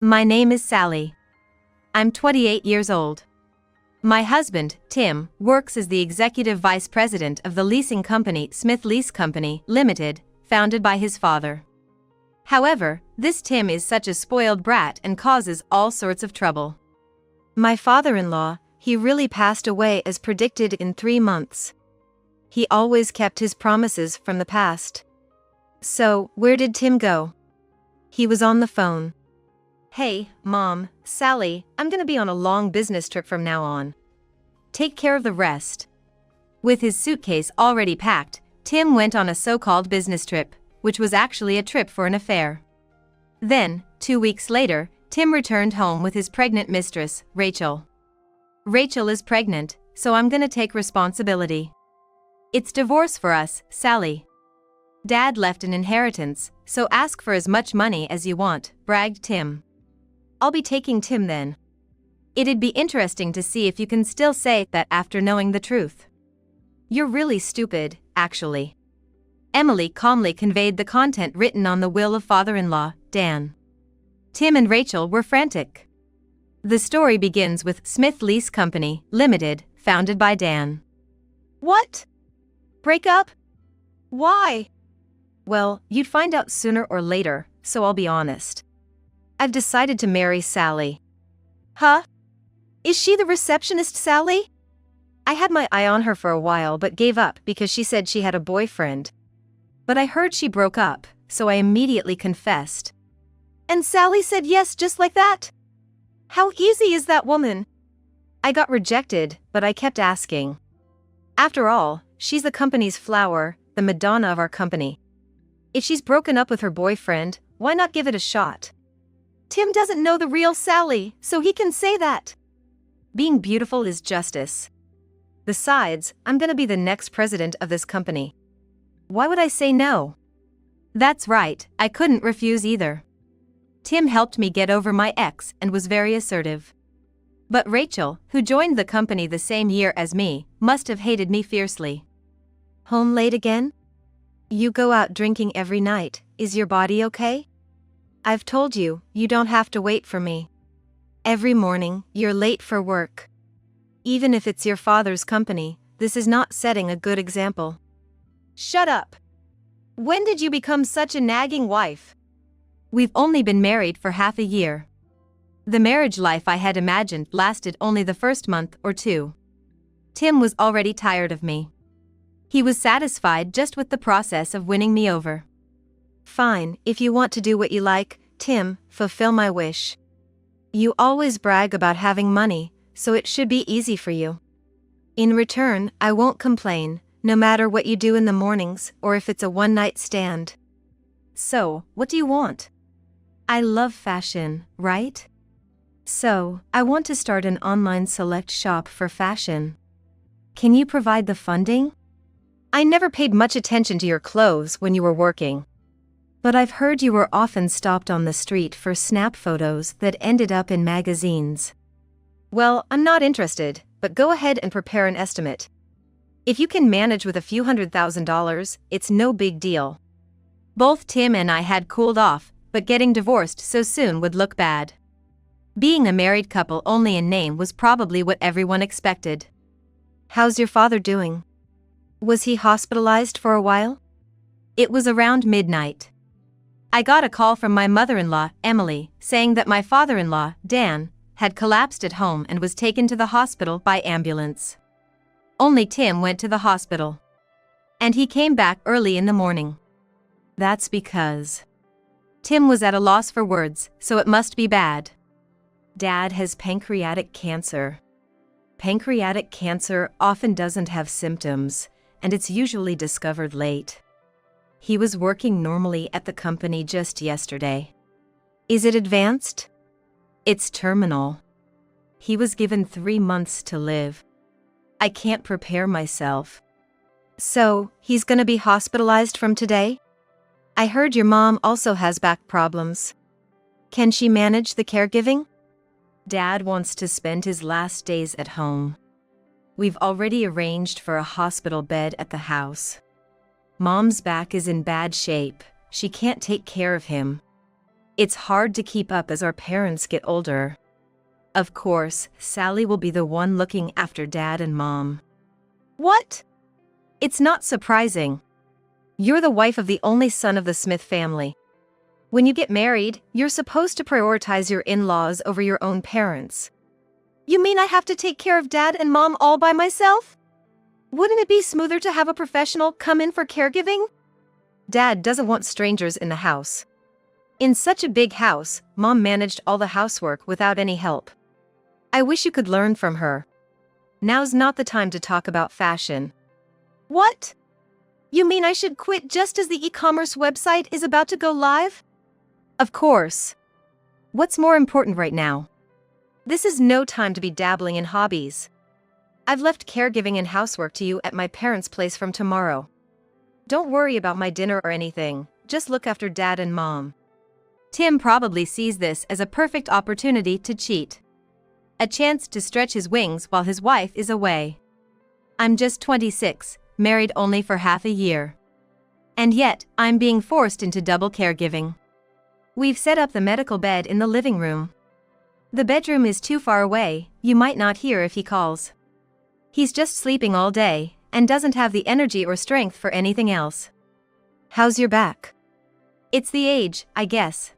My name is Sally. I'm 28 years old. My husband, Tim, works as the executive vice president of the leasing company Smith Lease Company, Limited, founded by his father. However, this Tim is such a spoiled brat and causes all sorts of trouble. My father-in-law, he really passed away as predicted in 3 months. He always kept his promises from the past. So, where did Tim go? He was on the phone. Hey, Mom, Sally, I'm gonna be on a long business trip from now on. Take care of the rest. With his suitcase already packed, Tim went on a so-called business trip, which was actually a trip for an affair. Then, 2 weeks later, Tim returned home with his pregnant mistress, Rachel. Rachel is pregnant, so I'm gonna take responsibility. It's divorce for us, Sally. Dad left an inheritance, so ask for as much money as you want, bragged Tim. I'll be taking Tim then. It'd be interesting to see if you can still say that after knowing the truth. You're really stupid, actually. Emily calmly conveyed the content written on the will of father-in-law, Dan. Tim and Rachel were frantic. The story begins with Smith Lease Company, Limited, founded by Dan. What? Break up? Why? Well, you'd find out sooner or later, so I'll be honest. I've decided to marry Sally. Huh? Is she the receptionist, Sally? I had my eye on her for a while but gave up because she said she had a boyfriend. But I heard she broke up, so I immediately confessed. And Sally said yes just like that? How easy is that woman? I got rejected, but I kept asking. After all, she's the company's flower, the Madonna of our company. If she's broken up with her boyfriend, why not give it a shot? Tim doesn't know the real Sally, so he can say that. Being beautiful is justice. Besides, I'm gonna be the next president of this company. Why would I say no? That's right, I couldn't refuse either. Tim helped me get over my ex and was very assertive. But Rachel, who joined the company the same year as me, must have hated me fiercely. Home late again? You go out drinking every night, is your body okay? I've told you, you don't have to wait for me. Every morning, you're late for work. Even if it's your father's company, this is not setting a good example. Shut up! When did you become such a nagging wife? We've only been married for half a year. The marriage life I had imagined lasted only the first month or 2. Tim was already tired of me. He was satisfied just with the process of winning me over. Fine, if you want to do what you like, Tim, fulfill my wish. You always brag about having money, so it should be easy for you. In return, I won't complain, no matter what you do in the mornings or if it's a one-night stand. So, what do you want? I love fashion, right? So, I want to start an online select shop for fashion. Can you provide the funding? I never paid much attention to your clothes when you were working. But I've heard you were often stopped on the street for snap photos that ended up in magazines. Well, I'm not interested, but go ahead and prepare an estimate. If you can manage with a few $100,000, it's no big deal. Both Tim and I had cooled off, but getting divorced so soon would look bad. Being a married couple only in name was probably what everyone expected. How's your father doing? Was he hospitalized for a while? It was around midnight. I got a call from my mother-in-law, Emily, saying that my father-in-law, Dan, had collapsed at home and was taken to the hospital by ambulance. Only Tim went to the hospital. And he came back early in the morning. That's because Tim was at a loss for words, so it must be bad. Dad has pancreatic cancer. Pancreatic cancer often doesn't have symptoms, and it's usually discovered late. He was working normally at the company just yesterday. Is it advanced? It's terminal. He was given 3 months to live. I can't prepare myself. So, he's gonna be hospitalized from today? I heard your mom also has back problems. Can she manage the caregiving? Dad wants to spend his last days at home. We've already arranged for a hospital bed at the house. Mom's back is in bad shape, she can't take care of him. It's hard to keep up as our parents get older. Of course, Sally will be the one looking after Dad and Mom. What? It's not surprising. You're the wife of the only son of the Smith family. When you get married, you're supposed to prioritize your in-laws over your own parents. You mean I have to take care of Dad and Mom all by myself? Wouldn't it be smoother to have a professional come in for caregiving? Dad doesn't want strangers in the house. In such a big house, Mom managed all the housework without any help. I wish you could learn from her. Now's not the time to talk about fashion. What? You mean I should quit just as the e-commerce website is about to go live? Of course. What's more important right now? This is no time to be dabbling in hobbies. I've left caregiving and housework to you at my parents' place from tomorrow. Don't worry about my dinner or anything, just look after Dad and Mom. Tim probably sees this as a perfect opportunity to cheat. A chance to stretch his wings while his wife is away. I'm just 26, married only for half a year. And yet, I'm being forced into double caregiving. We've set up the medical bed in the living room. The bedroom is too far away, you might not hear if he calls. He's just sleeping all day, and doesn't have the energy or strength for anything else. How's your back? It's the age, I guess.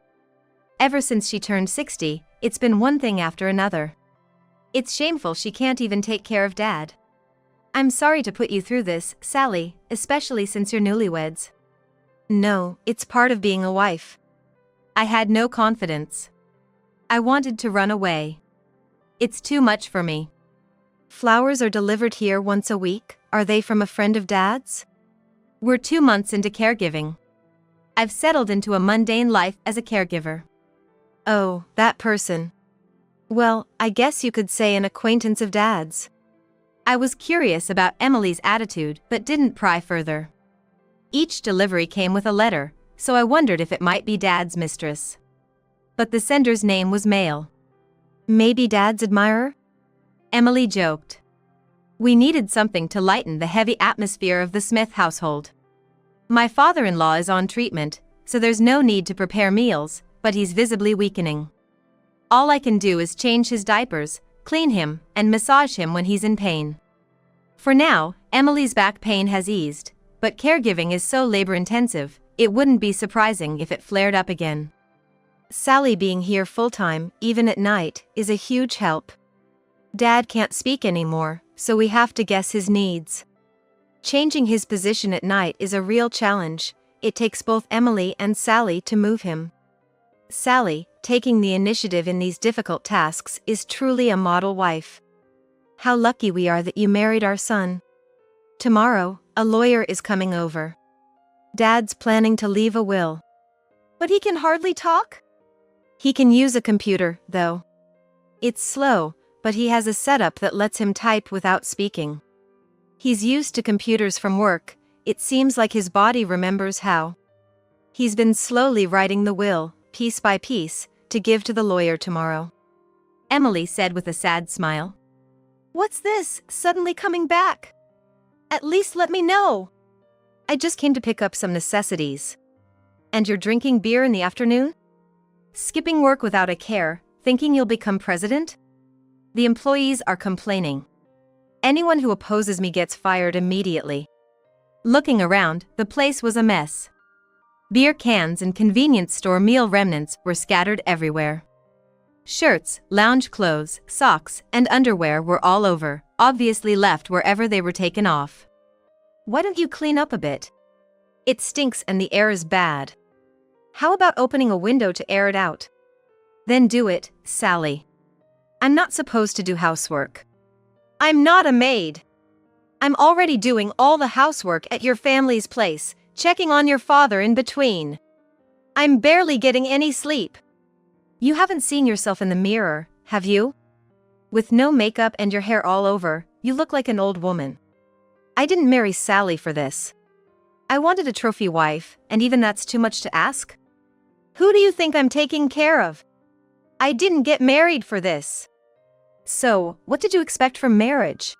Ever since she turned 60, it's been one thing after another. It's shameful she can't even take care of Dad. I'm sorry to put you through this, Sally, especially since you're newlyweds. No, it's part of being a wife. I had no confidence. I wanted to run away. It's too much for me. Flowers are delivered here once a week. Are they from a friend of Dad's? We're 2 months into caregiving. I've settled into a mundane life as a caregiver. Oh, that person. Well, I guess you could say an acquaintance of Dad's. I was curious about Emily's attitude but didn't pry further. Each delivery came with a letter, so I wondered if it might be Dad's mistress. But the sender's name was male. Maybe Dad's admirer? Emily joked. We needed something to lighten the heavy atmosphere of the Smith household. My father-in-law is on treatment, so there's no need to prepare meals, but he's visibly weakening. All I can do is change his diapers, clean him, and massage him when he's in pain. For now, Emily's back pain has eased, but caregiving is so labor-intensive, it wouldn't be surprising if it flared up again. Sally being here full-time, even at night, is a huge help. Dad can't speak anymore, so we have to guess his needs. Changing his position at night is a real challenge. It takes both Emily and Sally to move him. Sally, taking the initiative in these difficult tasks, is truly a model wife. How lucky we are that you married our son. Tomorrow, a lawyer is coming over. Dad's planning to leave a will. But he can hardly talk? He can use a computer, though. It's slow, but he has a setup that lets him type without speaking. He's used to computers from work, it seems like his body remembers how. He's been slowly writing the will, piece by piece, to give to the lawyer tomorrow. Emily said with a sad smile. What's this, suddenly coming back? At least let me know. I just came to pick up some necessities. And you're drinking beer in the afternoon? Skipping work without a care, thinking you'll become president? The employees are complaining. Anyone who opposes me gets fired immediately. Looking around, the place was a mess. Beer cans and convenience store meal remnants were scattered everywhere. Shirts, lounge clothes, socks, and underwear were all over, obviously left wherever they were taken off. Why don't you clean up a bit? It stinks and the air is bad. How about opening a window to air it out? Then do it, Sally. I'm not supposed to do housework. I'm not a maid. I'm already doing all the housework at your family's place, checking on your father in between. I'm barely getting any sleep. You haven't seen yourself in the mirror, have you? With no makeup and your hair all over, you look like an old woman. I didn't marry Sally for this. I wanted a trophy wife, and even that's too much to ask? Who do you think I'm taking care of? I didn't get married for this. So, what did you expect from marriage?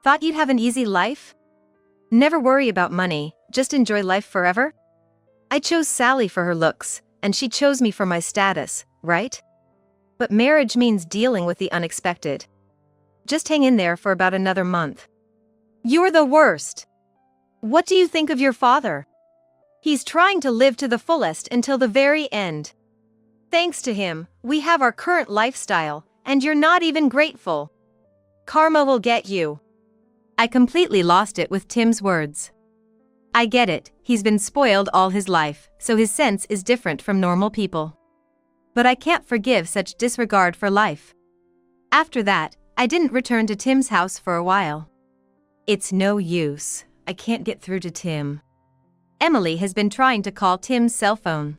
Thought you'd have an easy life? Never worry about money, just enjoy life forever? I chose Sally for her looks, and she chose me for my status, right? But marriage means dealing with the unexpected. Just hang in there for about another month. You're the worst. What do you think of your father? He's trying to live to the fullest until the very end. Thanks to him, we have our current lifestyle, and you're not even grateful. Karma will get you. I completely lost it with Tim's words. I get it, he's been spoiled all his life, so his sense is different from normal people. But I can't forgive such disregard for life. After that, I didn't return to Tim's house for a while. It's no use, I can't get through to Tim. Emily has been trying to call Tim's cell phone.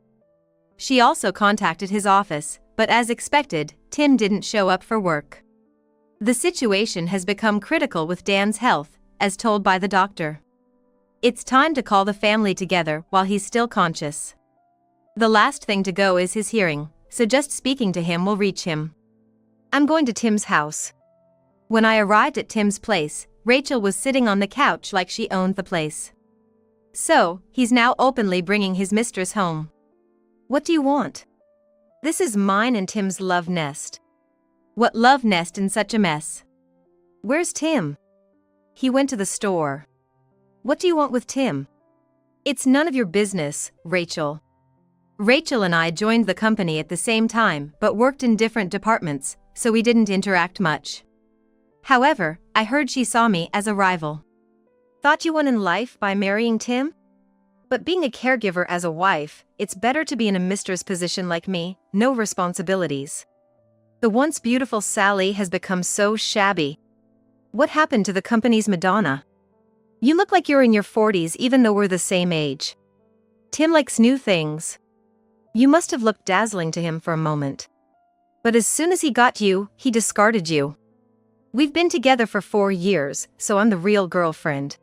She also contacted his office, but as expected, Tim didn't show up for work. The situation has become critical with Dan's health, as told by the doctor. It's time to call the family together while he's still conscious. The last thing to go is his hearing, so just speaking to him will reach him. I'm going to Tim's house. When I arrived at Tim's place, Rachel was sitting on the couch like she owned the place. So, he's now openly bringing his mistress home. What do you want? This is mine and Tim's love nest. What love nest in such a mess? Where's Tim? He went to the store. What do you want with Tim? It's none of your business, Rachel. Rachel and I joined the company at the same time but worked in different departments, so we didn't interact much. However, I heard she saw me as a rival. Thought you won in life by marrying Tim? But being a caregiver as a wife, it's better to be in a mistress position like me, no responsibilities. The once beautiful Sally has become so shabby. What happened to the company's Madonna? You look like you're in your 40s even though we're the same age. Tim likes new things. You must have looked dazzling to him for a moment. But as soon as he got you, he discarded you. We've been together for 4 years, so I'm the real girlfriend.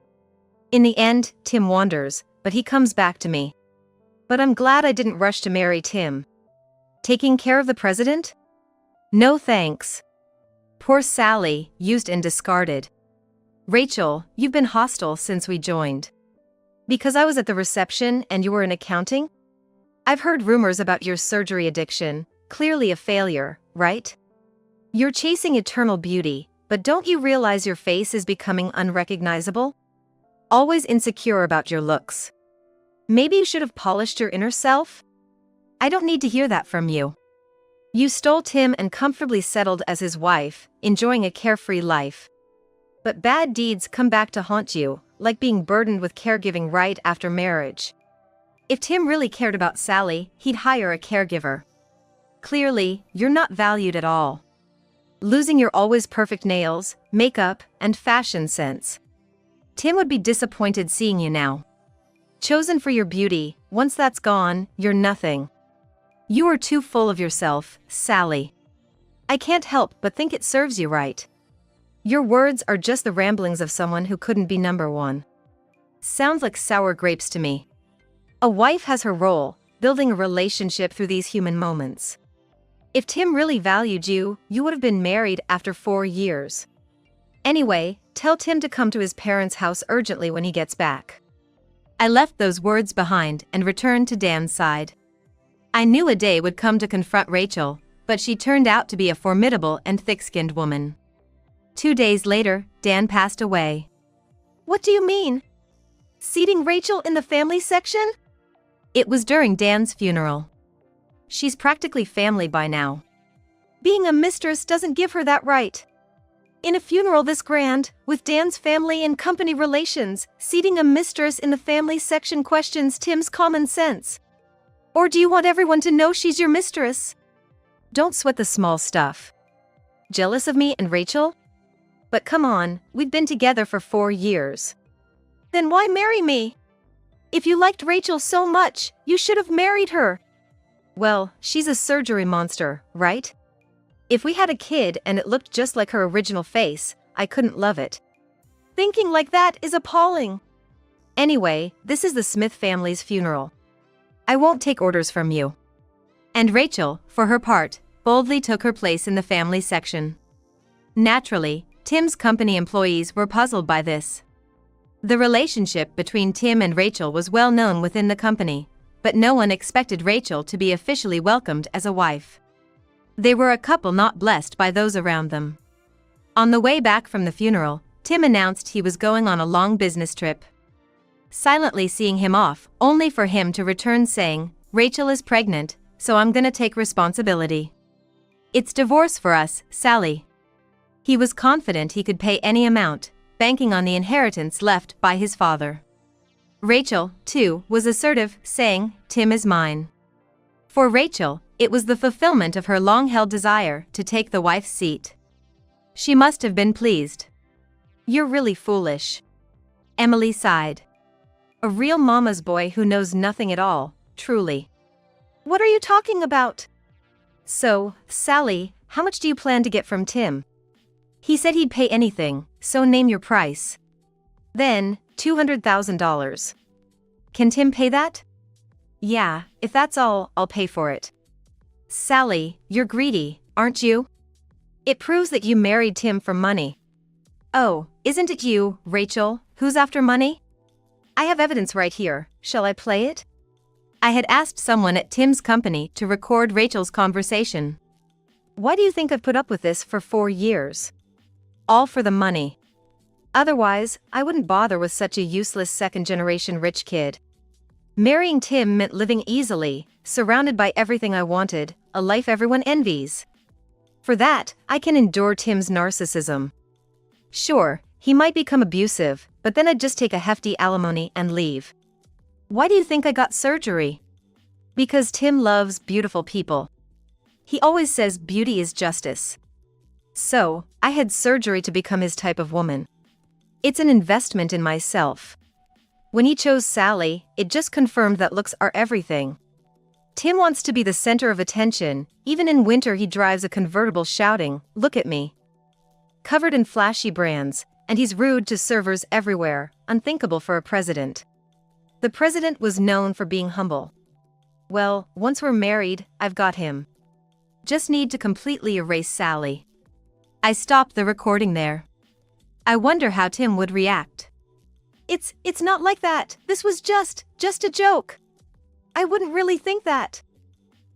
In the end, Tim wanders, but he comes back to me. But I'm glad I didn't rush to marry Tim. Taking care of the president? No thanks. Poor Sally, used and discarded. Rachel, you've been hostile since we joined. Because I was at the reception and you were in accounting? I've heard rumors about your surgery addiction, clearly a failure, right? You're chasing eternal beauty, but don't you realize your face is becoming unrecognizable? Always insecure about your looks. Maybe you should have polished your inner self? I don't need to hear that from you. You stole Tim and comfortably settled as his wife, enjoying a carefree life. But bad deeds come back to haunt you, like being burdened with caregiving right after marriage. If Tim really cared about Sally, he'd hire a caregiver. Clearly, you're not valued at all. Losing your always perfect nails, makeup, and fashion sense. Tim would be disappointed seeing you now. Chosen for your beauty, once that's gone, you're nothing. You are too full of yourself, Sally. I can't help but think it serves you right. Your words are just the ramblings of someone who couldn't be number one. Sounds like sour grapes to me. A wife has her role, building a relationship through these human moments. If Tim really valued you, you would have been married after 4 years. Anyway, tell Tim to come to his parents' house urgently when he gets back. I left those words behind and returned to Dan's side. I knew a day would come to confront Rachel, but she turned out to be a formidable and thick-skinned woman. 2 days later, Dan passed away. What do you mean? Seating Rachel in the family section? It was during Dan's funeral. She's practically family by now. Being a mistress doesn't give her that right. In a funeral this grand, with Dan's family and company relations, seating a mistress in the family section questions Tim's common sense. Or do you want everyone to know she's your mistress? Don't sweat the small stuff. Jealous of me and Rachel? But come on, we've been together for 4 years. Then why marry me? If you liked Rachel so much, you should have married her. Well, she's a surgery monster, right? If we had a kid and it looked just like her original face, I couldn't love it. Thinking like that is appalling. Anyway, this is the Smith family's funeral. I won't take orders from you. And Rachel, for her part, boldly took her place in the family section. Naturally, Tim's company employees were puzzled by this. The relationship between Tim and Rachel was well known within the company, but no one expected Rachel to be officially welcomed as a wife. They were a couple not blessed by those around them. On the way back from the funeral, Tim announced he was going on a long business trip. Silently seeing him off, only for him to return saying, "Rachel is pregnant, so I'm gonna take responsibility. It's divorce for us, Sally." He was confident he could pay any amount, banking on the inheritance left by his father. Rachel, too, was assertive, saying, "Tim is mine." For Rachel, it was the fulfillment of her long-held desire to take the wife's seat. She must have been pleased. "You're really foolish." Emily sighed. "A real mama's boy who knows nothing at all, truly." "What are you talking about?" "So, Sally, how much do you plan to get from Tim?" "He said he'd pay anything, so name your price." "Then, $200,000. Can Tim pay that?" "Yeah, if that's all, I'll pay for it." "Sally, you're greedy, aren't you? It proves that you married Tim for money." "Oh, isn't it you, Rachel, who's after money?" "I have evidence right here, shall I play it?" I had asked someone at Tim's company to record Rachel's conversation. "Why do you think I've put up with this for 4 years?" "All for the money. Otherwise, I wouldn't bother with such a useless second-generation rich kid. Marrying Tim meant living easily, surrounded by everything I wanted, a life everyone envies. For that, I can endure Tim's narcissism. Sure, he might become abusive, but then I'd just take a hefty alimony and leave." "Why do you think I got surgery?" "Because Tim loves beautiful people. He always says beauty is justice. So, I had surgery to become his type of woman. It's an investment in myself. When he chose Sally, it just confirmed that looks are everything. Tim wants to be the center of attention, even in winter he drives a convertible shouting, 'Look at me.' Covered in flashy brands, and he's rude to servers everywhere, unthinkable for a president. The president was known for being humble. Well, once we're married, I've got him. Just need to completely erase Sally." I stopped the recording there. I wonder how Tim would react. It's not like that. This was just a joke. I wouldn't really think that."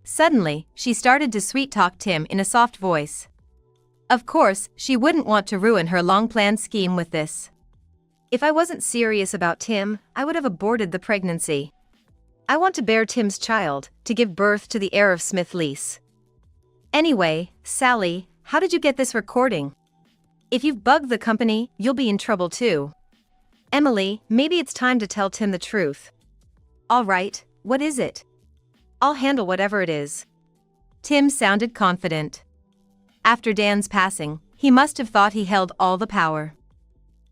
Suddenly, she started to sweet-talk Tim in a soft voice. Of course, she wouldn't want to ruin her long-planned scheme with this. "If I wasn't serious about Tim, I would have aborted the pregnancy. I want to bear Tim's child, to give birth to the heir of Smith Lease. Anyway, Sally, how did you get this recording? If you've bugged the company, you'll be in trouble too." "Emily, maybe it's time to tell Tim the truth." "All right, what is it?" "I'll handle whatever it is." Tim sounded confident. After Dan's passing, he must have thought he held all the power.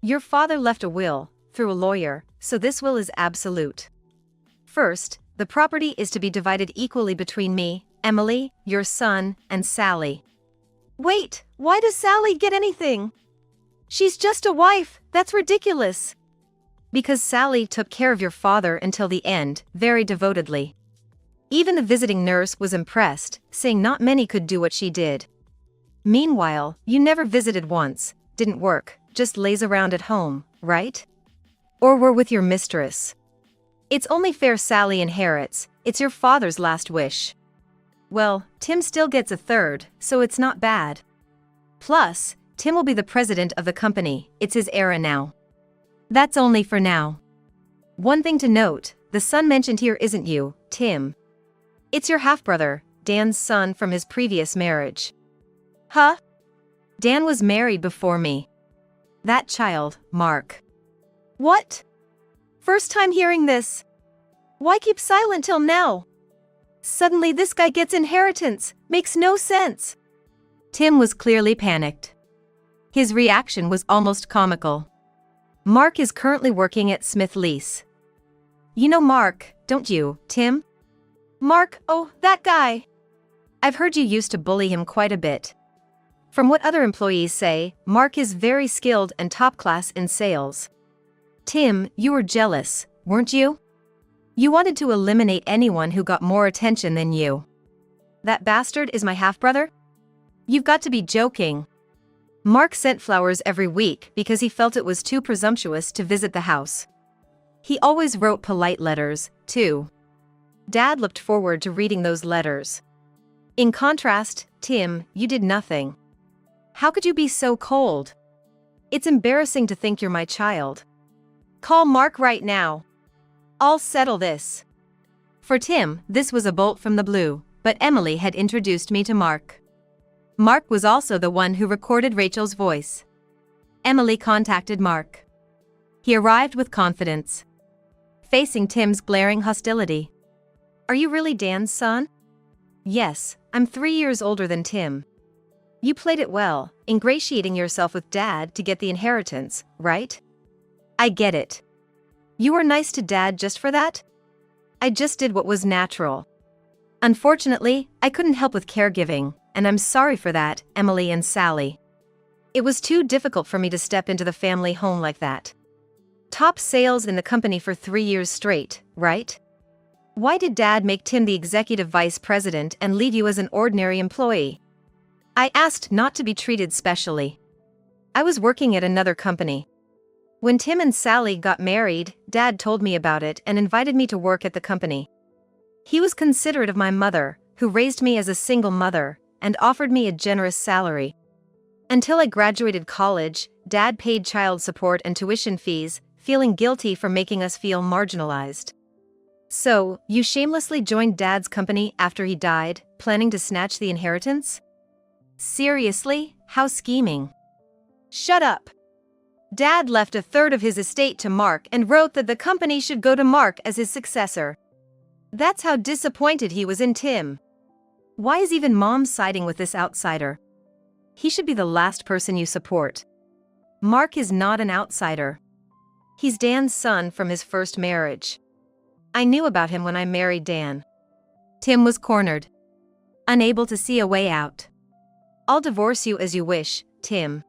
"Your father left a will, through a lawyer, so this will is absolute. First, the property is to be divided equally between me, Emily, your son, and Sally." "Wait, why does Sally get anything? She's just a wife, that's ridiculous." "Because Sally took care of your father until the end, very devotedly. Even the visiting nurse was impressed, saying not many could do what she did. Meanwhile, you never visited once, didn't work, just lays around at home, right? Or were with your mistress. It's only fair Sally inherits, it's your father's last wish. Well, Tim still gets a third, so it's not bad. Plus, Tim will be the president of the company, it's his era now. That's only for now. One thing to note, the son mentioned here isn't you, Tim. It's your half-brother, Dan's son from his previous marriage." "Huh? Dan was married before me. That child, Mark." "What? First time hearing this. Why keep silent till now? Suddenly this guy gets inheritance, makes no sense." Tim was clearly panicked. His reaction was almost comical. "Mark is currently working at Smith Lease. You know Mark, don't you, Tim?" "Mark, oh, that guy. I've heard you used to bully him quite a bit. From what other employees say, Mark is very skilled and top class in sales. Tim, you were jealous, weren't you? You wanted to eliminate anyone who got more attention than you. That bastard is my half-brother? You've got to be joking." Mark sent flowers every week because he felt it was too presumptuous to visit the house. He always wrote polite letters, too. Dad looked forward to reading those letters. In contrast, Tim, you did nothing. How could you be so cold? It's embarrassing to think you're my child. Call Mark right now. I'll settle this. For Tim, this was a bolt from the blue, but Emily had introduced me to Mark. Mark was also the one who recorded Rachel's voice. Emily contacted Mark. He arrived with confidence, facing Tim's glaring hostility. Are you really Dan's son? Yes, I'm 3 years older than Tim. You played it well, ingratiating yourself with Dad to get the inheritance, right? I get it. You were nice to Dad just for that? I just did what was natural. Unfortunately, I couldn't help with caregiving, and I'm sorry for that, Emily and Sally. It was too difficult for me to step into the family home like that. Top sales in the company for 3 years straight, right? Why did Dad make Tim the executive vice president and leave you as an ordinary employee? I asked not to be treated specially. I was working at another company. When Tim and Sally got married, Dad told me about it and invited me to work at the company. He was considerate of my mother, who raised me as a single mother, and offered me a generous salary. Until I graduated college, Dad paid child support and tuition fees, feeling guilty for making us feel marginalized. So, you shamelessly joined Dad's company after he died, planning to snatch the inheritance? Seriously, how scheming. Shut up. Dad left a third of his estate to Mark and wrote that the company should go to Mark as his successor. That's how disappointed he was in Tim. Why is even Mom siding with this outsider? He should be the last person you support. Mark is not an outsider. He's Dan's son from his first marriage. I knew about him when I married Dan. Tim was cornered, unable to see a way out. I'll divorce you as you wish, Tim.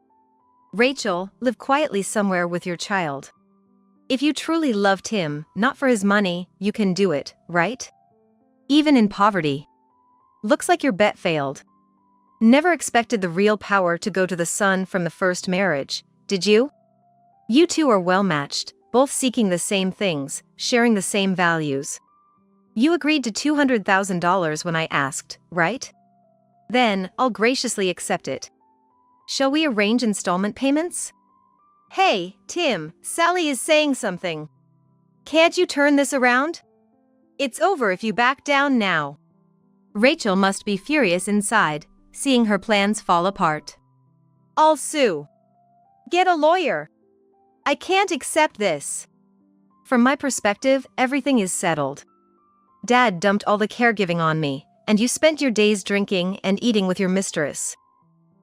Rachel, live quietly somewhere with your child. If you truly loved him, not for his money, you can do it, right? Even in poverty. Looks like your bet failed. Never expected the real power to go to the son from the first marriage, did you? You two are well matched, both seeking the same things, sharing the same values. You agreed to $200,000 when I asked, right? Then, I'll graciously accept it. Shall we arrange installment payments? Hey, Tim, Sally is saying something. Can't you turn this around? It's over if you back down now. Rachel must be furious inside, seeing her plans fall apart. I'll sue. Get a lawyer. I can't accept this. From my perspective, everything is settled. Dad dumped all the caregiving on me, and you spent your days drinking and eating with your mistress.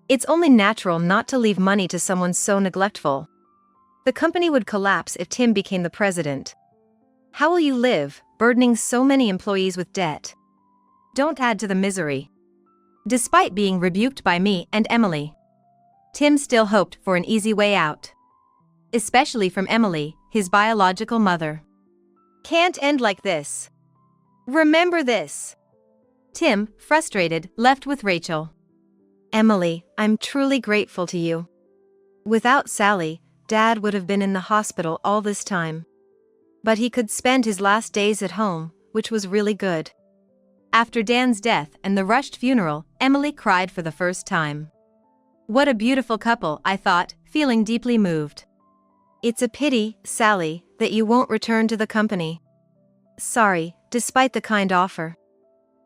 It's only natural not to leave money to someone so neglectful. The company would collapse if Tim became the president. How will you live, burdening so many employees with debt? Don't add to the misery. Despite being rebuked by me and Emily, Tim still hoped for an easy way out. Especially from Emily, his biological mother. Can't end like this. Remember this. Tim, frustrated, left with Rachel. Emily, I'm truly grateful to you. Without Sally, Dad would have been in the hospital all this time. But he could spend his last days at home, which was really good. After Dan's death and the rushed funeral, Emily cried for the first time. What a beautiful couple, I thought, feeling deeply moved. It's a pity, Sally, that you won't return to the company. Sorry, despite the kind offer.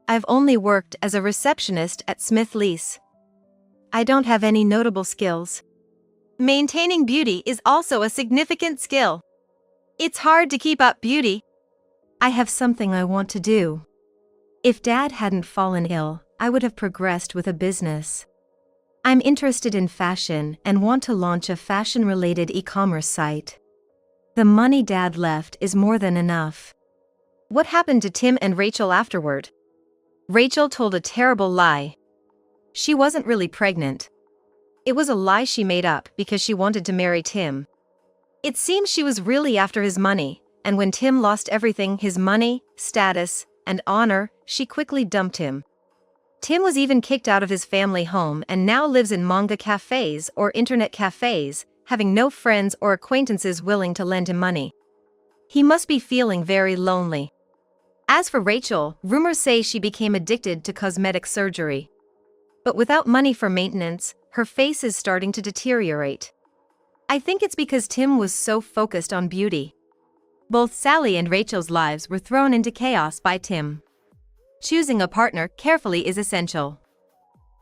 I've only worked as a receptionist at Smith Lease. I don't have any notable skills. Maintaining beauty is also a significant skill. It's hard to keep up beauty. I have something I want to do. If Dad hadn't fallen ill, I would have progressed with a business. I'm interested in fashion and want to launch a fashion-related e-commerce site. The money Dad left is more than enough. What happened to Tim and Rachel afterward? Rachel told a terrible lie. She wasn't really pregnant. It was a lie she made up because she wanted to marry Tim. It seems she was really after his money, and when Tim lost everything, his money, status, and honor, she quickly dumped him. Tim was even kicked out of his family home and now lives in manga cafes or internet cafes, having no friends or acquaintances willing to lend him money. He must be feeling very lonely. As for Rachel, rumors say she became addicted to cosmetic surgery. But without money for maintenance, her face is starting to deteriorate. I think it's because Tim was so focused on beauty. Both Sally and Rachel's lives were thrown into chaos by Tim. Choosing a partner carefully is essential,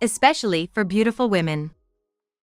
especially for beautiful women.